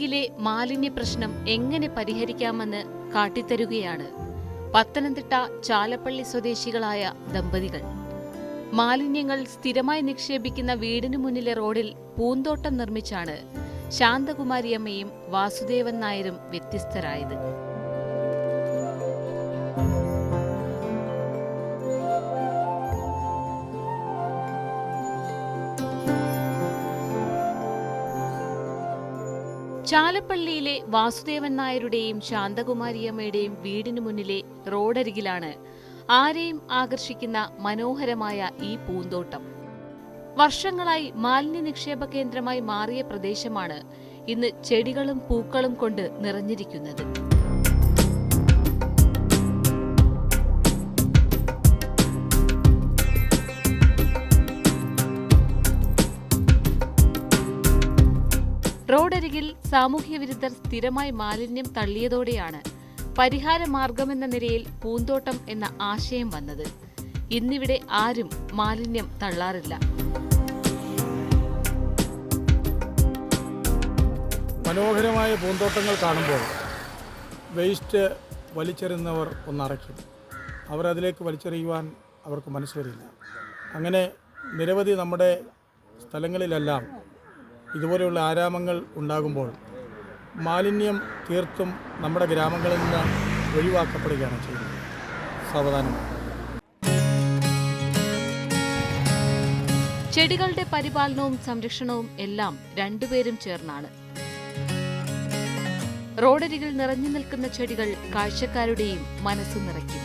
റോഡരികിലെ മാലിന്യ പ്രശ്നം എങ്ങനെ പരിഹരിക്കാമെന്ന് കാട്ടിത്തരുകയാണ് പത്തനംതിട്ട ചാലപ്പള്ളി സ്വദേശികളായ ദമ്പതികൾ. മാലിന്യങ്ങൾ സ്ഥിരമായി നിക്ഷേപിക്കുന്ന വീടിനു മുന്നിലെ റോഡിൽ പൂന്തോട്ടം നിർമ്മിച്ചാണ് ശാന്തകുമാരിയമ്മയും വാസുദേവൻ നായരും വ്യത്യസ്തരായത്. ചാലപ്പള്ളിയിലെ വാസുദേവൻ നായരുടെയും ശാന്തകുമാരിയമ്മയുടെയും വീടിനു മുന്നിലെ റോഡരികിലാണ് ആരെയും ആകർഷിക്കുന്ന മനോഹരമായ ഈ പൂന്തോട്ടം. വർഷങ്ങളായി മാലിന്യ നിക്ഷേപ കേന്ദ്രമായി മാറിയ പ്രദേശമാണ് ഇന്ന് ചെടികളും പൂക്കളും കൊണ്ട് നിറഞ്ഞിരിക്കുന്നത്. റോഡരികിൽ സാമൂഹ്യ വിരുദ്ധർ സ്ഥിരമായി മാലിന്യം തള്ളിയതോടെയാണ് പരിഹാര മാർഗമെന്ന നിലയിൽ പൂന്തോട്ടം എന്ന ആശയം വന്നത്. ഇന്നിവിടെ ആരും മാലിന്യം തള്ളാറില്ല. മനോഹരമായ പൂന്തോട്ടങ്ങൾ കാണുമ്പോൾ വേസ്റ്റ് വലിച്ചെറിയുന്നവർ ഒന്നടയ്ക്കും. അവരതിലേക്ക് വലിച്ചെറിയുവാൻ അവർക്ക് മനസ്സ് വരില്ല. അങ്ങനെ നിരവധി നമ്മുടെ സ്ഥലങ്ങളിലെല്ലാം ഇതുപോലെയുള്ള ആരാമങ്ങൾ ഉണ്ടാകുമ്പോൾ മാലിന്യം തീർത്തും നമ്മുടെ ഗ്രാമങ്ങളിൽ നിന്ന് ഒഴിവാക്കപ്പെടുകയാണ് ചെയ്യുന്നത്. സാവധാനം ചെടികളുടെ പരിപാലനവും സംരക്ഷണവും എല്ലാം രണ്ടുപേരും ചേർന്നാണ്. റോഡരികിൽ നിറഞ്ഞു നിൽക്കുന്ന ചെടികൾ കാഴ്ചക്കാരുടെയും മനസ്സ് നിറയ്ക്കും.